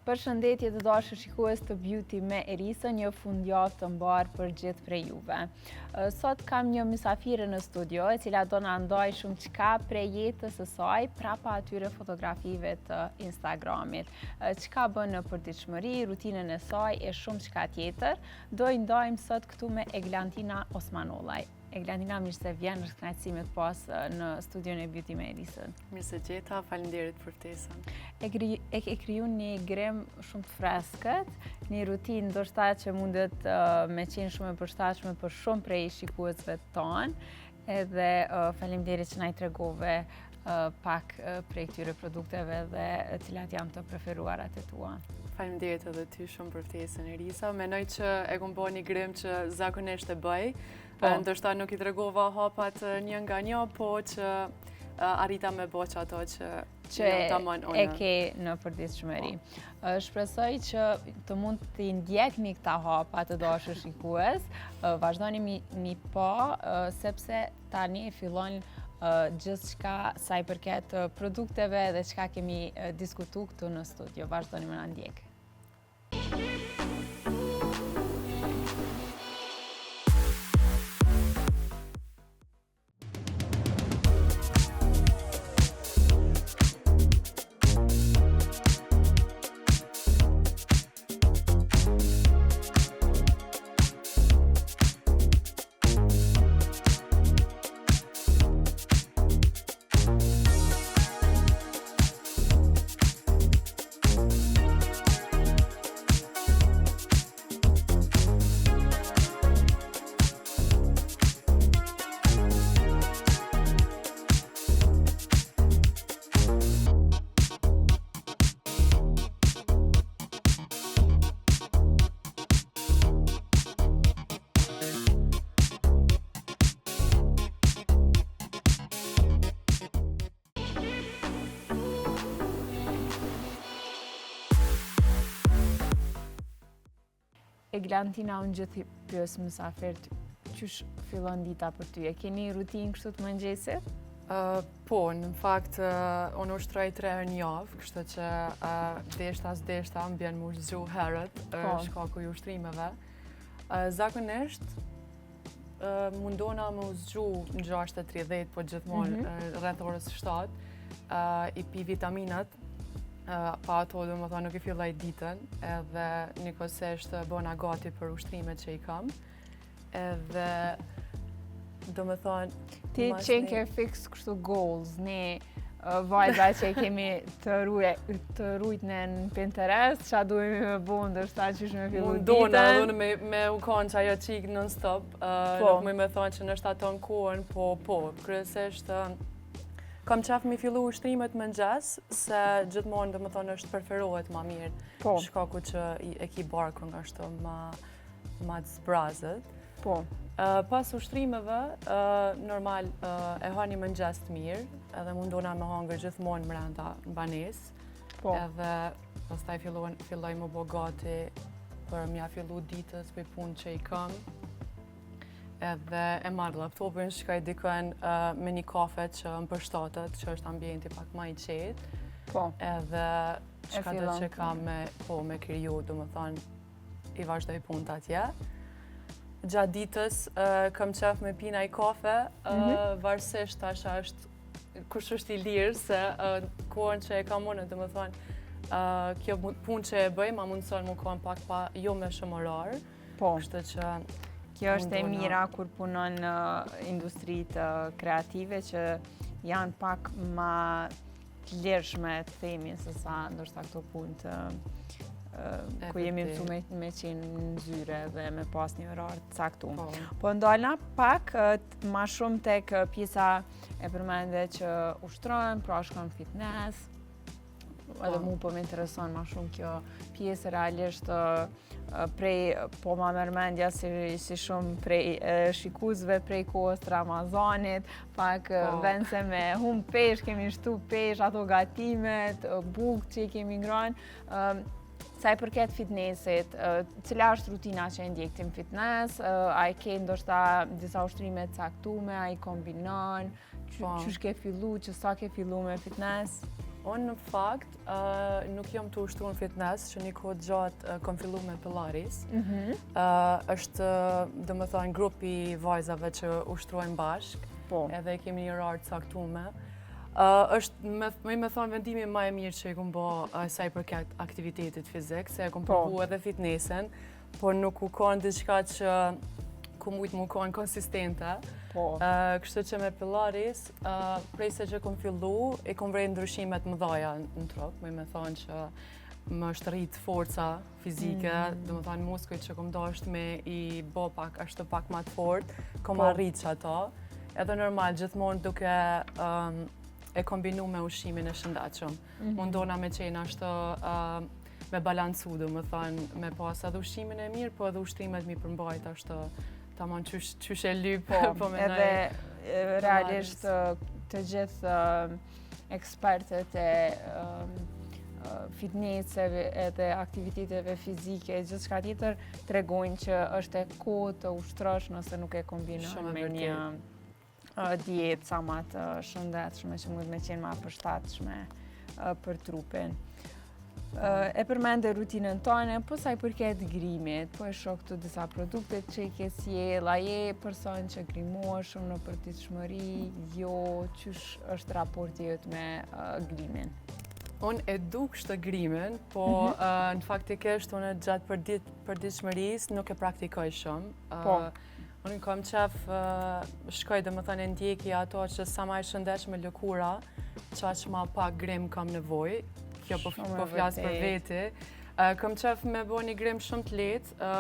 Përshëndetje të dashur shikues të Beauty me Erisa, një fundjavë të mbar për gjithë prej juve. Sot kam një mysafire në studio, e cila do na ndaj shumë çka prej jetës së saj, prapa atyre fotografive të Instagramit. Çka bën në përditshmëri, rutinën e saj e shumë çka tjetër. Do i ndajmë sot këtu me Eglantina Osmanollaj. Eglantina, mirë se vjen, është kënaqësi me të pas në studion e Beauty me Erisën. Mirë se gjeta, faleminderit për ftesën. E kriju një grem shumë të freskët, një rutinë ndoshta që mundet me qenë shumë e përshtatshme për shumë prej shikuesve tonë, edhe faleminderit që na i tregove pak prej këtyre produkteve dhe cilat janë të preferuarat e tua. Faleminderit edhe ty shumë për ftesën, Erisa. Menoj që e kom bërë një grem që zakonisht e bëj. Ndoshta nuk i tregova hapat një nga një, po që arrita me bë ato që tamam e ke në përditshmëri. Shpresoj që të mund t'i ndjekni këta hapa të dashur shikues. Vazhdoni mi pa, sepse tani fillon gjithçka sa i përket produkteve dhe çka kemi diskutuar këtu në studio. Vazhdoni me na ndjek. Eglantina, unë gjithë pyes mysafirët, qysh fillon dita për ty? E keni rutinë kështu të mëngjesit? Po, në fakt, unë ushtroj 3 herë në javë, kështu që deshta më bjen më zgju herët, shkaku i ushtrimeve. Zakonisht, mundona më zgju në 6:30, po gjithmonë rreth orës 7, i pi vitaminat. Pa ato do më thonë nuk i filloj ditën, edhe njëkohësisht bona gati për ushtrimet që i kam. Edhe do më thonë... Ti qenë ke fix kështu goals, ne vajza që kemi të rujt në Pinterest, qa duhemi me bo ndërsta që shme fillu ditën. Mundona me u konë që ajo qik non-stop, nuk me thonë që në shtaton kohën, po, kryesisht kam qef me fillu ushtrimet mëngjes, se gjithmonë do më thonë është preferohet ma mirë. Shkaku që e ki barku nga shto ma të zbrazët. Pas ushtrimeve, normal e hani mëngjes të mirë, edhe mundona me hangër gjithmonë mrenda në banes. Edhe pastaj filloj më bo gati për mja fillu ditës për punë që i kam. Edhe e marrë laptopin, shkoj dikën me një kafe që më përshtatet, që është ambienti pak ma i qetë. Edhe qka të që kam me kriju, do më thonë, i vazhdoj punët atje. Gjatë ditës, kam qef me pina i kafe, varsisht tash kush është i lirë, se kohën që e kam unë, do më thonë, kjo punë që e bëj, ma mundëson më kohën pak pa jo me shumë orar. Kështu që... Kjo është e mira kur punon në industritë kreative që janë pak ma të lirshme të themi se sa ndoshta këto punë ku jemi mësu me qenë në zyre dhe me pas një orar të caktuar. Po ndalna pak ma shumë tek pjesa e përmende që ushtrojmë, pra shkon fitness. Edhe mu po më intereson ma shumë kjo pjesë realisht prej, po ma mërmendja si shumë prej shikuesve prej kohës të Ramazanit, pak vend se me hum pesh, kemi shtu pesh, ato gatimet, bukë që i kemi ngrënë. Sa i përket fitnessit, cila është rutina që e ndjektim fitness, a i ke ndoshta disa ushtrime të caktume, a i kombinon, qysh ke fillu, që sa ke fillu me fitness? Unë në fakt nuk jam të ushtruar në fitness, që një kohë gjatë kom fillu me Pilates. Është, domethënë, grupi vajzave që ushtrojnë bashk, edhe kemi një orar të caktuar. Është, me thonë, vendimi më i mirë që i kom bë sa i përket aktivitetit fizik, se e kom provu edhe fitnessen, por nuk u kanë diçka që ku mujtë mu kanë konsistente. Kështu që me Pilates, prej se që kom fillu, i kom vrejt ndryshimet më dhaja në trup. Me thonë që më është rritë forca fizike, dhe më thonë muskujt që kom dasht me i bo pak, ashtë pak ma të fort, kom arrit që ato. Edhe normal, gjithmonë duke e kombinu me ushimin e shëndetshëm. Mundona me qenë ashtë me balancu, dhe më thonë, me pas edhe ushimin e mirë, po edhe ushtrimet mi përmbajt ashtë ta mon qysh e lypë, po me nëjë. Edhe realisht të gjithë ekspertet e fitnesseve edhe aktiviteteve fizike, gjithë shka tjetër tregojnë që është e kohë të ushtrosh nëse nuk e kombinon me një dietë sa ma të shëndetshme që mund me qenë ma përshtatshme për trupin. E përmende rutinën tonë, po sa i përket grimit, po e shoh këtu disa produkte që i ke sjell, a je person që grimohesh shumë në përditshmëri, jo, qysh është raporti jot me grimin? Unë e du kështë grimin, po në faktikisht unë gjatë përditshmërisë nuk e praktikoj shumë. Unë kam qef shkoj dhe më thënë ndjeki ato që sa ma i shëndetshme lëkura, qaq ma pak grim kam nevoj. Kjo po flasë për veti. Kam qef me bo një grim shumë të letë.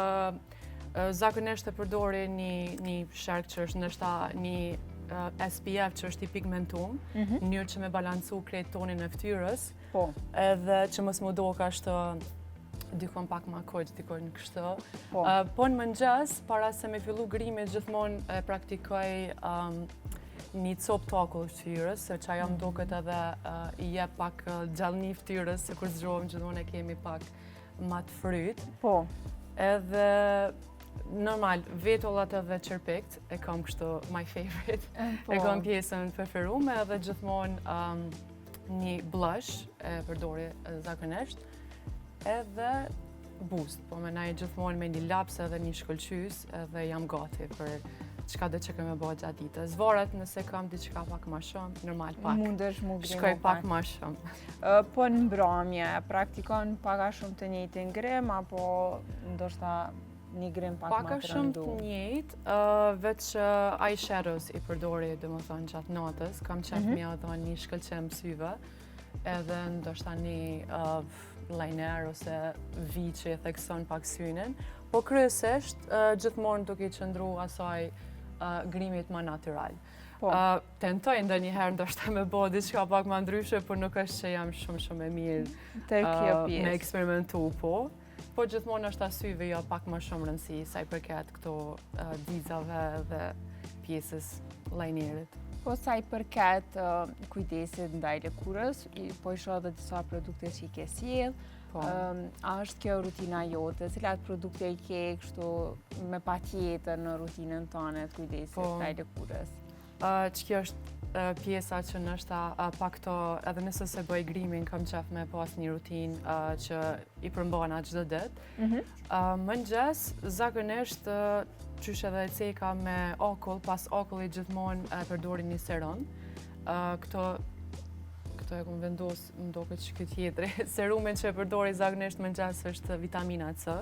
Zakonisht e përdori një sherk që është nështa një SPF që është i pigmentum, njërë që me balancu krejt tonin e ftyrës, edhe që mos më do ka është dikon pak ma kojq, dikon kështë. Po në mëngjes, para se me fillu grimi, gjithmonë e praktikoj një copë t'akull ftyrës, se që ajo më duket edhe i jep pak gjallëni ftyrës, se kur zgjohem gjithmonë e kemi pak ma të fryt. Edhe normal, vetullat edhe qërpikt, e kam kështu my favorite, e kam pjesën preferume edhe gjithmonë një blush, e përdori zakonisht, edhe boost, po me naj gjithmonë me një laps edhe një shkëlqys edhe jam gati për qka do që keme bëjt gjatë ditës. Zvaret nëse kam diçka pak ma shumë, normal pak. Mundesh mu grimu shkoj pak ma shumë. Po në mbrëmje, praktikon paka shumë të njëjtin grim, apo ndoshta një grim pak ma të rëndu? Paka shumë të njëjtë, veç eyeshadows i përdori, dhe më thonë, gjatë natës. Kam qef mja dhe një shkëlqem syve, edhe ndoshta një liner ose vi që i thekson pak synin. Po kryesisht, gjithmonë duke i qëndru asaj grimit ma natural. Tentoj ndonjëherë ndoshta me bo diçka pak ma ndryshe, por nuk është që jam shumë e mirë me eksperimentu, po gjithmonë është asyve jo pak ma shumë rëndësi sa i përket këto dizave dhe pjesës lajnerit. Po sa i përket kujdesit ndaj lëkurës, po i shoh edhe disa produkte që i ke sjell, a është kjo rutina jote? Cilat produkte i ke kështu me patjetër në rutinën tonë të kujdesit ndaj lëkurës? Që kjo është pjesa që nështë pak to, edhe nëse se bëj grimin, kam qef me pas një rutinë që i përmbana çdo ditë. Mëngjes, zakonisht, qysh edhe e ceka me akull, pas akullit gjithmonë e përdori një serum. Këto e kom vendos, më doket që këtë tjetri. Serumin që e përdori zakonisht mëngjes është vitamina C.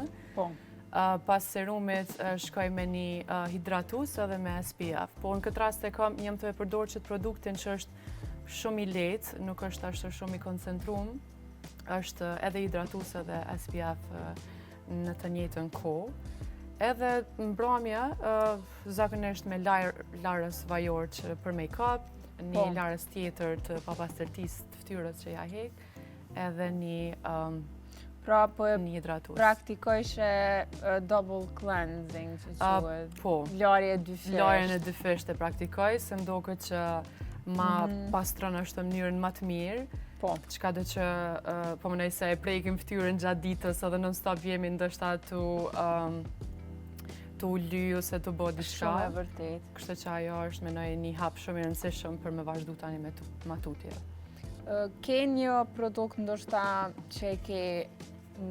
Pas serumit shkoj me një hidratus edhe me SPF. Po në këtë rast jam të e përdorë qëtë produktin që është shumë i letë, nuk është ashtë shumë i koncentrum, është edhe hidratus edhe SPF në të njëjtën kohë. Edhe mbrëmje, zakonisht me larës vajor që për make-up, një larës tjetër të papastërtisë të ftyrës që ja hek, edhe një hidratus. Praktikojshe double cleansing, që quhet? Po. Larje dy fisht. Larjen e dy fisht e praktikoj, se më doket që ma pastron është mënyrën ma të mirë. Qka do që, po më nëjse e prejkim ftyrën gjatë ditës, edhe non-stop jemi ndoshta të ly ose të bo diçka. Shumë e vërtet. Kështë që ajo është menoj një hap shumë i rëndësishëm për me vazhdu tani me matutje. Ke një produkt ndoshta që ke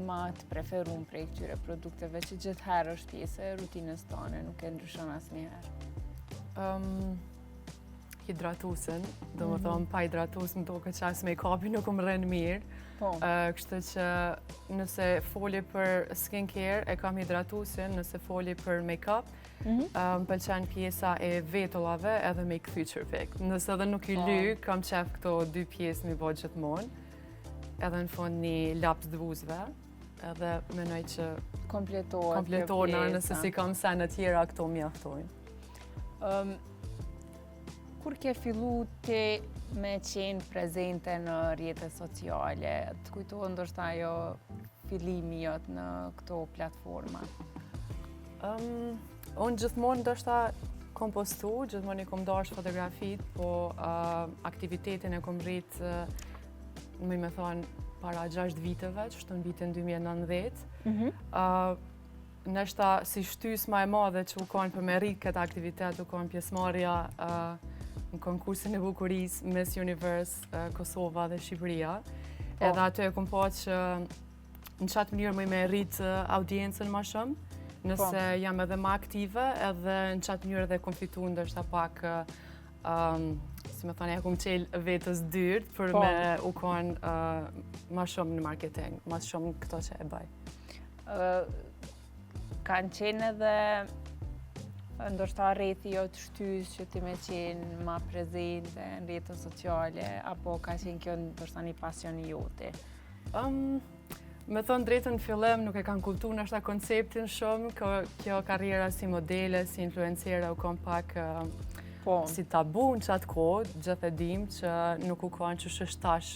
ma të preferuar prej këtyre produkteve që gjithherë është pjesë e rutinës tone, nuk e ndryshon asnjëherë? Hidratusin, do më thonë pa hidratus më duket që as make-upi nuk më rren mirë. Kështu që nëse foli për skincare e kam hidratusin, nëse foli për make-up, më pëlqen pjesa e vetullave edhe me këthy perfect. Nëse edhe nuk i ly, kam qef këto 2 pjesë mi bo gjithmonë, edhe në fund një laps dvuzve, edhe menoj që kompletojnë, nëse si kam sen e tjera, këto mjaftojnë. Kur ke fillu ti me qenë prezente në rrjetet sociale, të kujtohet ndoshta ajo fillimi jot në këto platforma? Unë gjithmonë ndoshta kom postu, gjithmonë i kom dash fotografit, po aktivitetin e kom rrit, më thonë, para 6 viteve, që shtu në vitin 2019. Neshta si shtys ma e madhe që u konë për me rrit këtë aktivitet, u konë pjesmarja në konkursin e bukuris Miss Universe Kosova dhe Shqipëria. Edhe aty e kom po që në qatë mënyrë më me rrit audiencën ma shumë, nëse jam edhe ma aktive, edhe në qatë mënyrë edhe kom fitu ndërshta pak, si me thane, e kom qelë vetës dyrt për me u konë ma shumë në marketing, ma shumë këto që e baj. Kanë qenë edhe ndoshta rrethi jo të shtys që ti me qenë ma prezente në rrjetet sociale, apo ka qenë kjo ndoshta një pasion jote? Me thonë drejtën në fillim nuk e kanë kuptu nështë konceptin shumë, kjo karriera si modele, si influencera u kom pak si tabu në qatë kohë, gjithë e dim që nuk u kanë që shështash.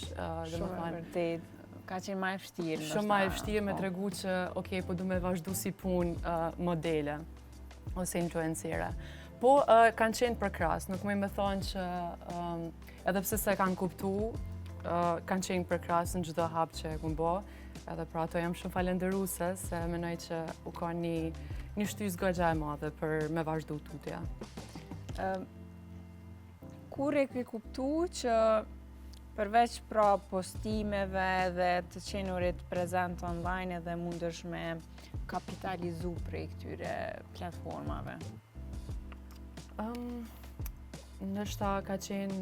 Shumë e vërtet, ka qenë ma e vështirë. Shumë ma e vështirë me tregu që, okej, po du me vazhdu si pun modele ose influencera. Po, kanë qenë për kras, nuk me thonë që edhe pse se kanë kuptu, kanë qenë për kras në gjithë hap që e kumë bo, edhe pra ato jam shumë falenderuse, se menoj që u ka një shtys gogja e madhe për me vazhdu tutja. Kur e ke kuptu që përveç pra postimeve dhe të qenurit prezent online edhe mundesh me kapitalizu prej këtyre platformave? Nështë ka qenë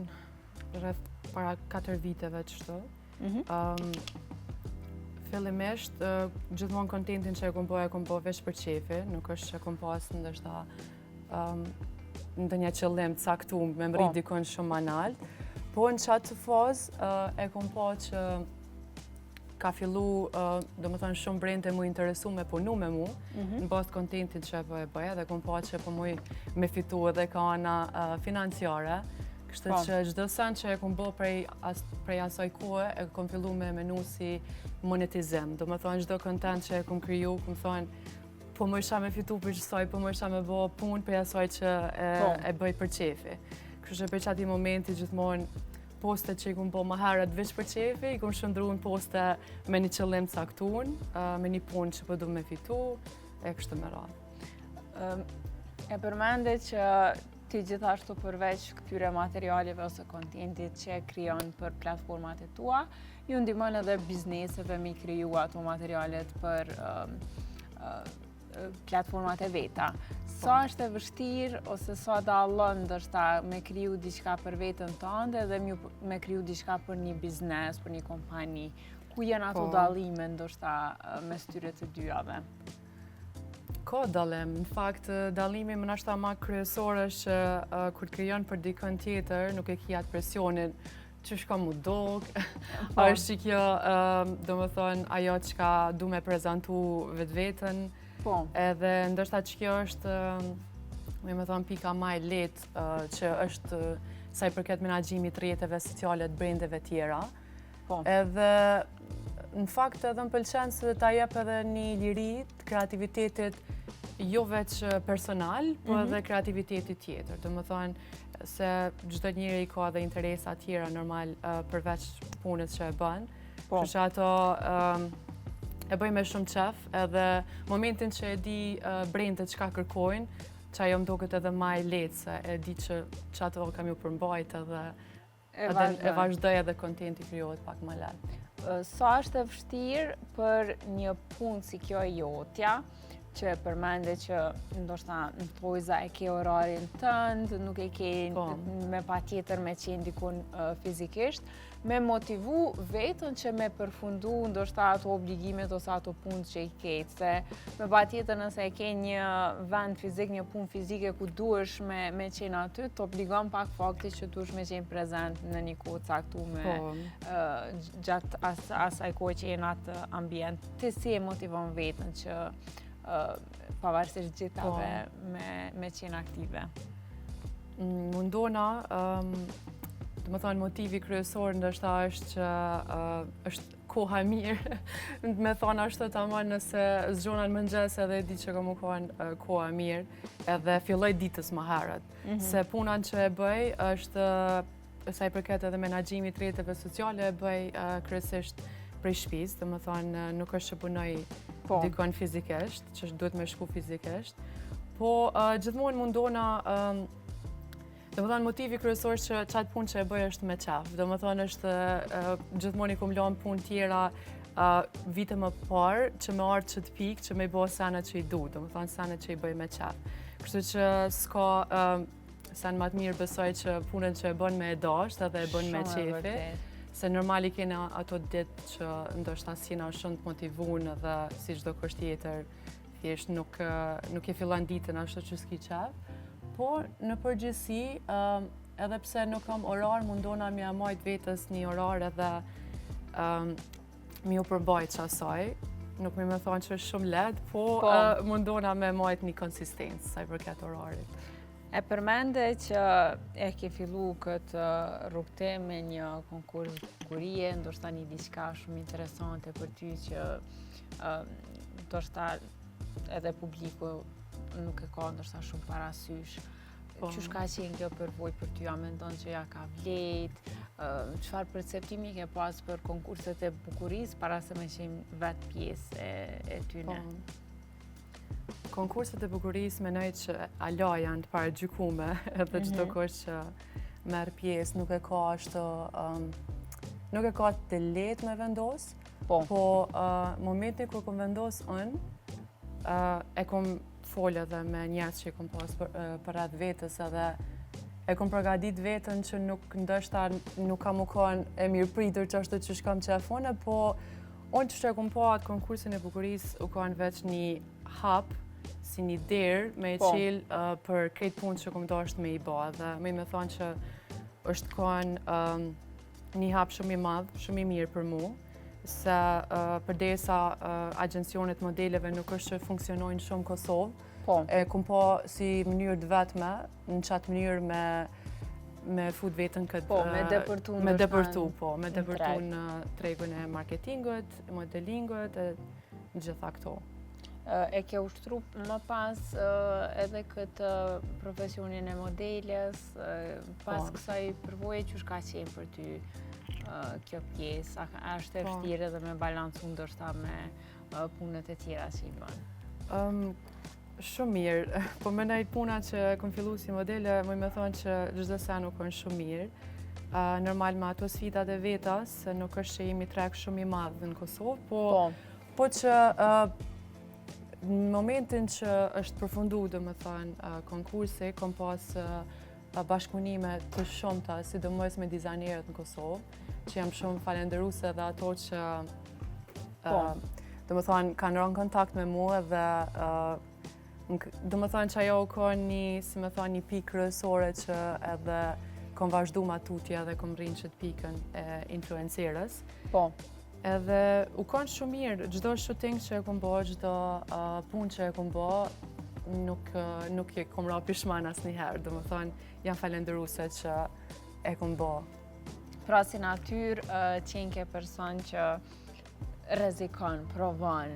rreth para 4 viteve qështu. Fillimisht, gjithmonë kontentin që e kom po veç për qefi, nuk është që kom pas ndështë ndonjë qëllim të caktuar me mrit dikon shumë analt. Po në qatë fazë e kom po që ka fillu, do më thonë shumë brende mu interesu me punu me mu, në bazë kontentit që e bëja, dhe kom po që po mu me fitu edhe ka ana financiare. Kështë që gjdo sen që e kom bo prej asaj kohë, e kom fillu me menu si monetizim. Do më thonë gjdo kontent që e kom kriju, kom thonë, po më isha me fitu për qësaj, po më isha me bo pun për asaj që e bëj për qefi. Kështë që për qati momenti gjithmonë poste që i kom bo më herët veç për qefi, i kom shëndru në poste me një qëllim caktun, me një pun që po du me fitu, e kështë me radhë. E përmende që ti gjithashtu përveç këtyre materialeve ose kontentit që kryon për platformat e tua, ju ndihmon edhe bizneseve me kriju ato materialet për platformat e veta. Sa është e vështirë ose sa dallon ndoshta me kriju diçka për veten tënde dhe me kriju diçka për një biznes, për një kompani? Ku janë ato dallime ndoshta mes tyre të dyave? Ka dallim. Në fakt, dallimi më nashta ma kryesor është kur krijon për dikën tjetër, nuk e ki atë presionin që shka mu dog, është që kjo, do më thonë, ajo që ka du me prezentu vetë-vetën, edhe ndoshta që kjo është, me thonë, pika ma e letë që është sa i përket menaxhimit rrjeteve sociale të brendeve tjera. Edhe, në fakt, edhe më pëlqen se ta jep edhe një liri të kreativitetit jo veç personal, po edhe kreativitetit tjetër. Do më thonë, se çdo njeri ka dhe interesa tjera normal përveç punës që e bën. Kështu që ato e bëj me shumë qef, edhe momentin që e di brendet çka kërkojnë, që ajo më duket edhe ma e lehtë, se e di që ato kam ju përmbajt edhe e vazhdoj edhe kontenti krijohet pak më lart. Sa është e vështirë për një punë si kjo jotja, që përmende që ndoshta në tojza e ke orarin tënd, nuk e ke me patjetër me qenë dikun fizikisht, me motivu vetën që me përfundu ndoshta ato obligimet ose ato punë që i ketë. Se me patjetër nëse e ke një vend fizik, një punë fizike ku duhesh me qenë aty, të obligon pak fakti që duhesh me qenë prezent në një kohë caktuar gjatë asaj kohë që je në atë ambient. Ti si e motivon vetën që pavarësisht gjithave me qenë aktive? Mundona, të më thonë motivi kryesor ndoshta është që është koha mirë. Me thonë ashtu tamam nëse zgjonan mëngjes edhe e di që kam u koha mirë edhe filloj ditës më herët. Se punan që e bëj është sa i përket edhe menaxhimit rrjeteve sociale e bëj kryesisht prej shtëpisë, do të thonë nuk është që punoj dikon fizikisht, që duhet me shku fizikisht, po gjithmonë mundona, do të thonë motivi kryesor që qatë punë që e bëj është me qef, do të thonë është gjithmonë i kum lënë punë tjera vite më parë që me ardhë që të pikë që me i bëjë senet që i du, do të thonë senet që i bëj me qef. Kështu që s'ka sen më të mirë besoj që punën që e bën me e dasht edhe e bën me qefi. Se normali kena ato ditë që ndoshta s'jena shumë të motivuar dhe si çdo kush tjetër thjesht nuk e fillon ditën ashtu që s'ki qef. Por në përgjithësi, edhe pse nuk kam orar, mundona m'ja majt vetës një orar edhe mi u përbajt qasaj. Nuk me thonë që është shumë lehtë, po mundona me majt një konsistencë sa i përket orarit. E përmende që e ke fillu këtë rrugtim me një konkurs bukurie, ndoshta një diçka shumë interesante për ty që ndoshta edhe publiku nuk e ka ndoshta shumë parasysh. Qysh ka qenë kjo përvojë për ty? A mendon që ja ka vlerë? Çfarë perceptimi ke pas për konkurset e bukurisë para se me qenë vetë pjesë e tyne? Konkurset e bukurisë menoj që ala janë të paragjykume edhe çdo kush që merr pjesë nuk e ka ashtu nuk e ka të lehtë me vendos, po momenti kur kom vendos e kom folë edhe me njerëz që kom pas për atë vetës edhe e kom përgadit vetën që ndoshta nuk kam u kanë e mirëpritur që ashtu që shkam qefone, po unë që e kom pa atë konkursin e bukurisë u kanë veç një hap, si një derë me e qilë për krejt punë që kom dashtë me i ba. Dhe me thonë që është kanë një hap shumë i madhë, shumë i mirë për mu, se përdesa agjencionet modeleve nuk është që funksionojnë shumë Kosovë. E kom pa si mënyrë të vetme, në qatë mënyrë me fut vetën këtë... me depërtu në tregun e marketingut, modelingut, e gjitha këto. E ke ushtru më pas edhe këtë profesionin e modeles, pas kësaj përvoje që shka qenë për ty kjo pjesë, a është e vështirë edhe me balancu ndoshta me punët e tjera që i bënë? Shumë mirë, po mendoj puna që kom fillu si modele, me thonë që çdo sa nuk është shumë mirë. Normal me ato sfidat e vetas, nuk është që jemi treg shumë i madh në Kosovë, po që në momentin që është përfundu, konkursi, kom pas bashkëpunime të shumta, sidomos me dizajnerët në Kosovë, që jam shumë falenderuese dhe ato që kanë rënë kontakt me mua dhe që ajo ka një pikë kryesore që edhe kom vazhdu ma tutje dhe kom rrinë që të pikën e influencerës. Edhe u kanë shumë mirë, çdo shooting që e kom bërë, çdo punë që e kom bërë, nuk e kom ra pishman asnjëherë, jam falenderuese që e kom bërë. Pra si natyrë qenë ke person që rrezikon, provon.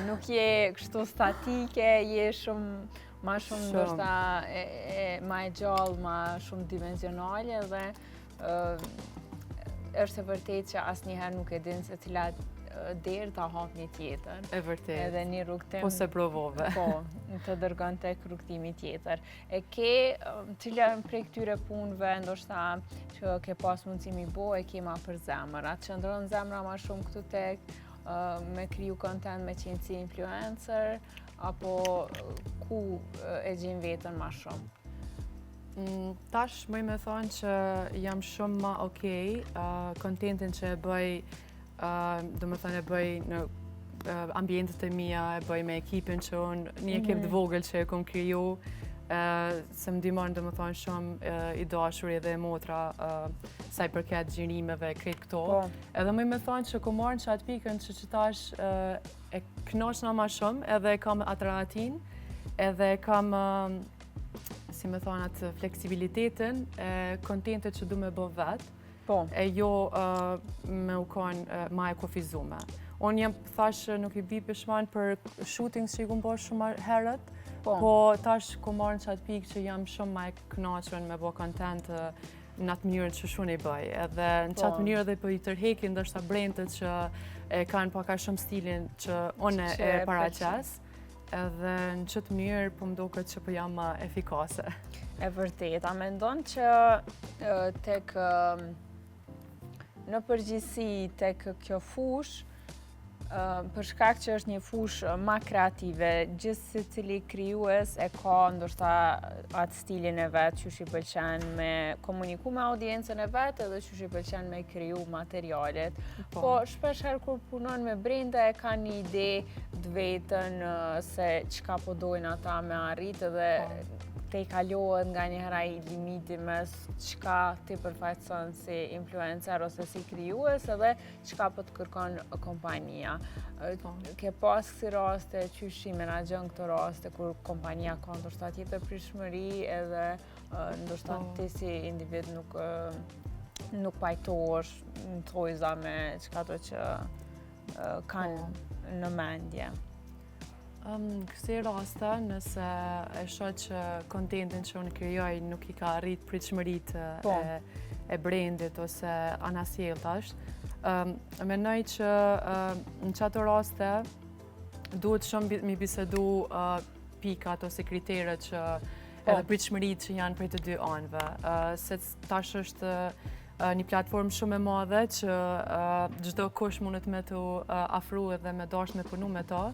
Nuk je kështu statike, je ma shumë ndoshta ma e gjallë, ma shumë dimensionale dhe është e vërtet që asnjëherë nuk e din se cilat derë ta hap një tjetër. E vërtet. Edhe një rrugtim... Po se provove. Po, të dërgon tek rrugtimi tjetër. E ke, cila prej këtyre punëve, ndoshta që ke pas mundësi mi bo, e ke ma për zemër. Atë që ndronë zemra ma shumë këtu tek, me kriju content me qenë si influencer, apo ku e gjenë vetën ma shumë? Tash mëj me thonë që jam shumë ma okej, kontentin që e bëj, do më thonë e bëj në ambientet e mia, e bëj me ekipin që unë, një ekip të vogël që e kom kriju, se më dimon do më thonë shumë i dashur edhe e motra sa i përket gjërimeve krejt këto. Edhe mëj me thonë që ku marrën që atë pikën që tash e knoqna ma shumë, edhe kam atratin, edhe kam si me thonë atë fleksibilitetin e kontentet që du me bë vetë, e jo me u konë ma e kufizume. Unë jam thashë nuk i bi pishman për shootings që i kumë bërë shumë herët, po tash ku marrën që atë pikë që jam shumë ma e knaqën me bë kontent në atë mënyrën që shumë i bëj. Edhe në qatë mënyrë dhe për i tërhekin dhe shta brendët që kanë paka shumë stilin që unë e paraqes. Edhe në qëtë mënyrë po më duket që po jam ma efikase. E vërtet, a mendon që tek në përgjithësi tek kjo fush, për shkak që është një fush ma kreative, gjithë si cili krijues e ka ndoshta atë stilin e vetë që i pëlqen me komuniku me audiencën e vetë edhe që i pëlqen me kriju materialet. Po shpesh herë kur punon me brenda e ka një ide të vetën se çka po dojnë ata me arrit edhe te i kalohet nga një herë ai limiti mes çka ti përfaqëson si influencer ose si krijues edhe çka po të kërkon kompania. Ke pas kësi raste, qysh i menaxhon këto raste kur kompania ka ndoshta tjetër pritshmëri edhe ndoshta ti si individ nuk pajtohesh në thojza me çka ato që kanë në mendje. Kësi raste, nëse e shoh që kontentin që unë krijoj nuk i ka arrit pritshmëritë e brandit ose anasjelltash, mendoj që në qato raste duhet shumë mi bisedu pikat ose kriteret që edhe pritshmëritë që janë prej të dy anëve. Se tash është një platformë shumë e madhe që çdo kush mundet me të afru edhe me dash me punu me ta.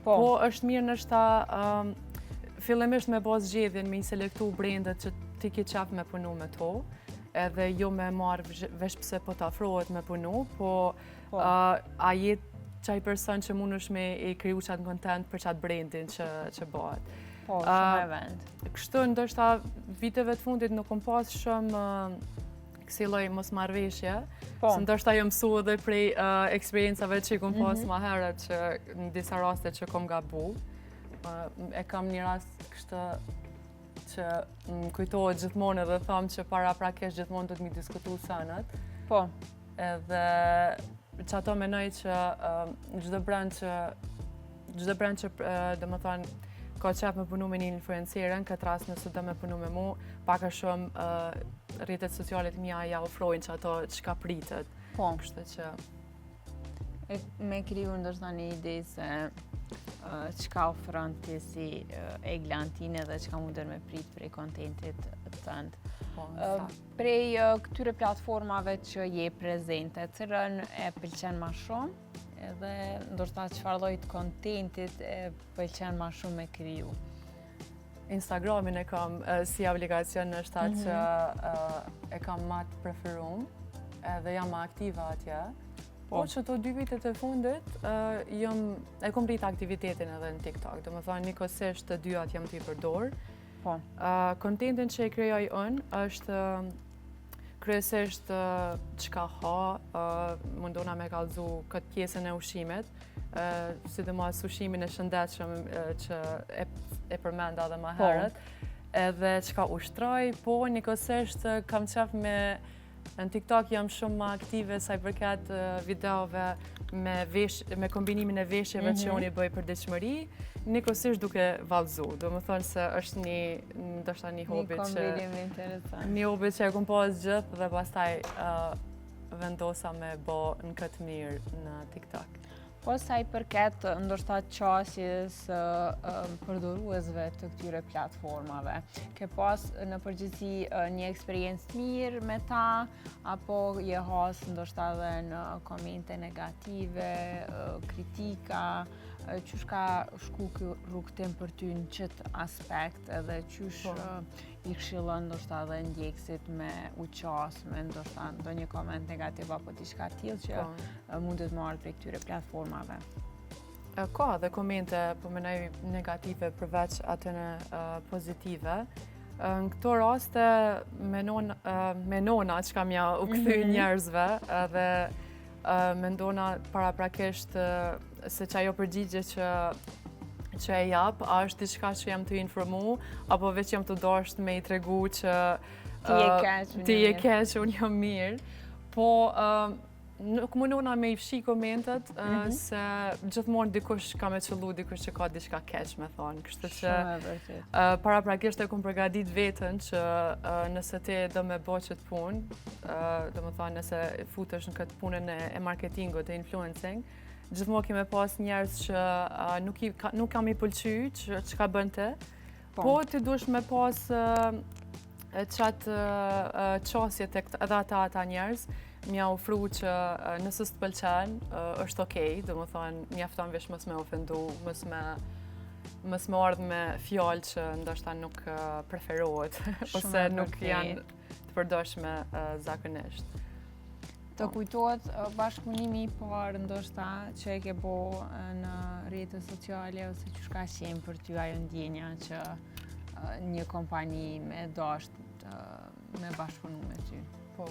Po është mirë nështë fillimisht me bas zgjedhjen me i selektu brendet që ti ki qef me punu me to, edhe jo me marrë vesh pse po të afrohet me punu, po a jetë qaj person që mund është me i kriju qatë kontent për qatë brendin që bëhet. Po, shumë e vend. Kështu ndoshta viteve të fundit nuk kom pas shumë kësi lloj mos marrëveshje, se ndoshta jo mësu edhe prej eksperiencave që i kom pas ma herët që në disa raste që kom gabu. E kam një rast kështë që më kujtohet gjithmonë edhe thamë që para prakesh gjithmonë do të mi diskutu sënët. Po. Edhe që ato menoj që çdo brand që dhe më thonë ka qef me punu me një influencerën, këtë rast nëse do me punu me mu, paka shumë rrjetet socialet mija ja ofrojnë që ato çka pritet. Po. Kështu që... Me kriju ndoshta një ide se çka ofron ti si eglantine dhe çka mundën me prit prej kontentit tënd. Prej këtyre platformave që je prezente, cilën e pëlqen ma shumë? Edhe ndoshta çfarë lloji të kontentit e pëlqen ma shumë me kriju? Instagramin e kam si aplikacion në shtat që e kam ma të preferum edhe jam ma aktive atje. Po që to 2 vitet e fundit e kom rrit aktivitetin edhe në TikTok. Do më thonë njëkohësisht të dyat jam t'i përdor. Kontentin që e krijoj unë është kryesisht çka ha, mundona me kallëzu këtë pjesën e ushqimit, sidomos ushimin e shëndetshëm që e përmenda edhe më herët, edhe çka ushtroj, po njëkohësisht kam qef në TikTok jam shumë më aktive sa i përket videove me kombinimin e veshjeve që unë i bëj për diçmëri, njëkohësisht duke vallëzu. Do më thonë se është ndoshta një hobi që e kom pas gjithë dhe pastaj vendosa me bë në këtë mënyrë në TikTok. Po sa I përket ndoshta qasjes përdoruesve të këtyre platformave, ke pas në përgjithësi një eksperiencë mirë me ta, apo je has ndoshta edhe në komente negative, kritika, qysh ka shku ky rrugtim për ty në qëtë aspekt edhe qysh I këshillon ndoshta edhe ndjekësit me u qas, me ndoshta ndonjë koment negativ apo diçka tillë që mundet marrë prej këtyre platformave? Ka dhe komente, po mendoj negative përveç atyre pozitive. Në këto raste menona që kam ja u kthy njerëzve dhe mendona paraprakisht se që ajo përgjigje që e jap, a është diçka që jam të informu, apo veç jam të dashur me I tregu që ti je keq, unë jam mirë. Po nuk mundona me I fshi komentet se gjithmonë dikush ka me qëllu, dikush që ka diçka keq me thonë. Kështu që paraprakisht e kom përgadit veten që nëse ti do me bo qëtë punë, do me thonë nëse futesh në këtë punën e marketingut, e influencing, gjithmonë keme pas njerëz që nuk kam I pëlqy që ka bënte, po ti dush me pas qatë qasje të edhe ata njerëz, mja ofru që nëse s'të pëlqen, është okej, do më thonë, mjafton vesh mos me ofendu, mos me ardhë me fjalë që ndoshta nuk preferohet, ose nuk janë të përdorshme zakonisht. Të kujtohet bashkëpunimi I parë ndoshta që e ke bo në rrjetet sociale ose që shka qenë për ty ajo ndjenja që një kompani me dasht me bashkëpunu me ty? Po,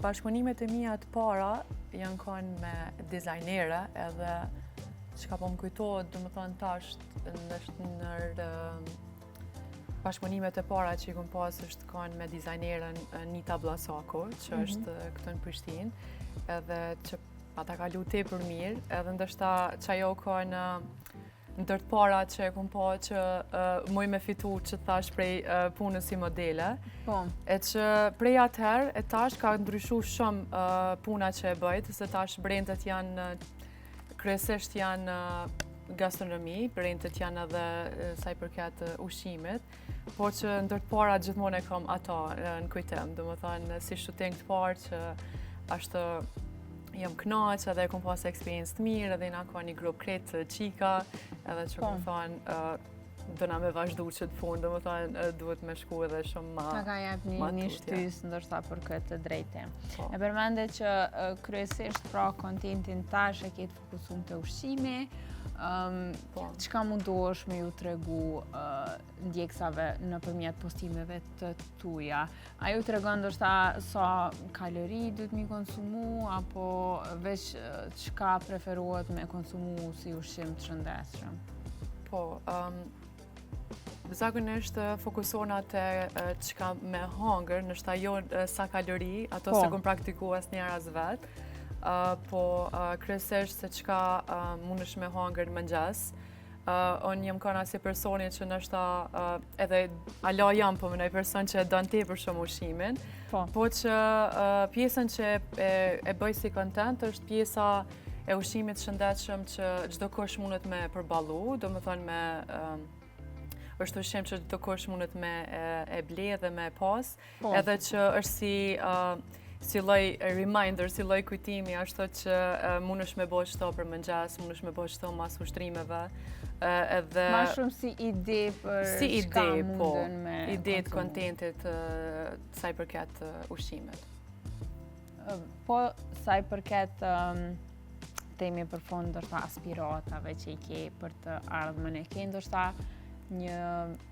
bashkëpunimet e mia të para janë kanë me dizajnere edhe që ka po më kujtohet, do më thonë tash në bashkëpunimet e para që I kom pas është kanë me dizajnerën Nita Blasako, që është këtu në Prishtinë, edhe që ata ka lu tepër mirë, edhe ndoshta që ajo kanë ndër të para që e kom pa që muj me fitu që thash prej punës si modele. E që prej atëherë, e tash ka ndryshu shumë puna që e bëjt, se tash brendet janë, kryesisht janë gastronomi, brendet janë edhe sa I përket ushqimit, po që ndër të para gjithmonë e kam ato në kujtim, do më thënë si shooting të parë që ashtë jam knaq edhe e kom pas eksperiencë të mirë edhe na ka një grup kretë qika edhe që kom thënë do na me vazhdu që të punë, do më thënë duhet me shku edhe shumë ma ta ka jep një shtys ndoshta për këtë drejte. E përmende që kryesisht pra kontentin tash e ke të fokusuar te ushqimi, çka mundohesh me ju tregu ndjeksave nëpërmjet postimeve të tuja? A ju tregon ndoshta sa kalori duhet mi konsumu, apo veç çka preferohet me konsumu si ushqim të shëndetshëm? Po, zakonisht fokusona te çka me hangër, ndoshta jo sa kalori, ato se kom praktikuar asnjëherë as vet. Po kryesisht se çka mundesh me hangër në mëngjes. Unë jam kana si personi që ndoshta edhe ala jam po mënoj person që don tepër shumë ushqimin, po që pjesën që e bëj si content është pjesa e ushqimit shëndetshëm që çdo kush mundet me përballu, domethënë me është ushqim që çdo kush mundet me e ble dhe me pas, edhe që është si lloj reminder, si lloj kujtimi, ashtu që mundesh me bëj çto për mëngjes, mundesh me bëj çto mas ushtrimeve, edhe ma shumë si ide për çka munden me ide të kontentit sa I përket ushqimit. Po sa I përket temi për fund ndoshta aspiratave që I ke për të ardhmen, e ke ndoshta një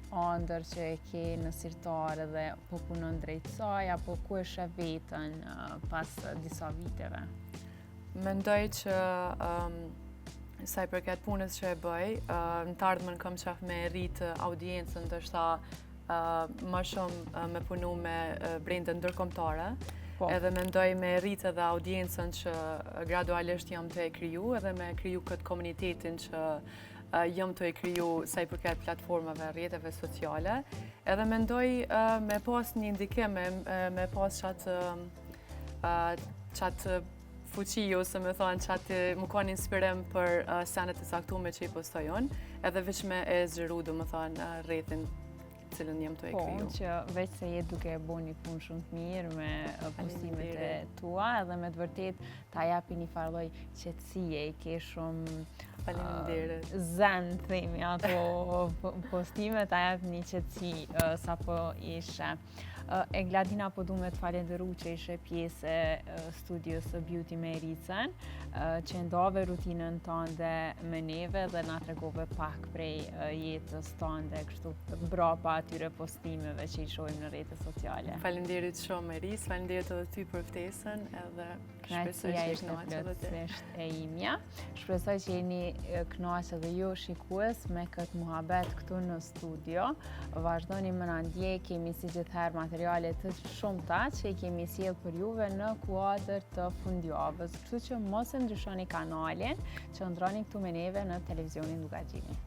ëndër që e ke në sirtar dhe po punon drejt saj, apo ku e sheh veten pas disa viteve? Mendoj që sa I përket punës që e bëj, në të ardhmen kam qef me rrit audiencën, ndoshta më shumë me punu me brende ndërkombëtare, edhe mendoj me rrit edhe audiencën që gradualisht jam të e kriju, edhe me kriju këtë komunitetin që jam të e kriju sa I përket platformave, rrjeteve sociale, edhe mendoj me pas një ndikim, me pas qatë fuqi ose me thonë që atë më kanë inspirim për senet e saktume që i postojon, edhe veç me e zgjeru do më thonë rrethin cilën jem të e kriju. Po, që veç se je duke e bo një punë shumë të mirë me postimet e tua, edhe me të vërtet ta japi një farloj qetësie, i ke shumë zen, themi, ato postime ta japi një qetësi sa po ishe. E Gladina, po du me të falenderu që ishe pjesë e studios së Beauty me Ericën, që ndove rutinën tënde me neve dhe na tregove pak prej jetës tënde, kështu brapa atyre postimeve që i shohim në rrjetet sociale. Faleminderit shumë Eris, faleminderit edhe ty për ftesën, edhe shpresoj që jeni kënaqur edhe ti. E imja. Shpresoj që jeni kënaqur edhe ju shikues me këtë muhabet këtu në studio. Vazhdoni më na ndjej, kemi si gjithherë materiale të shumta që i kemi sjell për juve në kuadër të fundjavës. Kështu që mos e ndryshoni kanalin, qëndroni këtu me neve në televizionin Dugaxhini.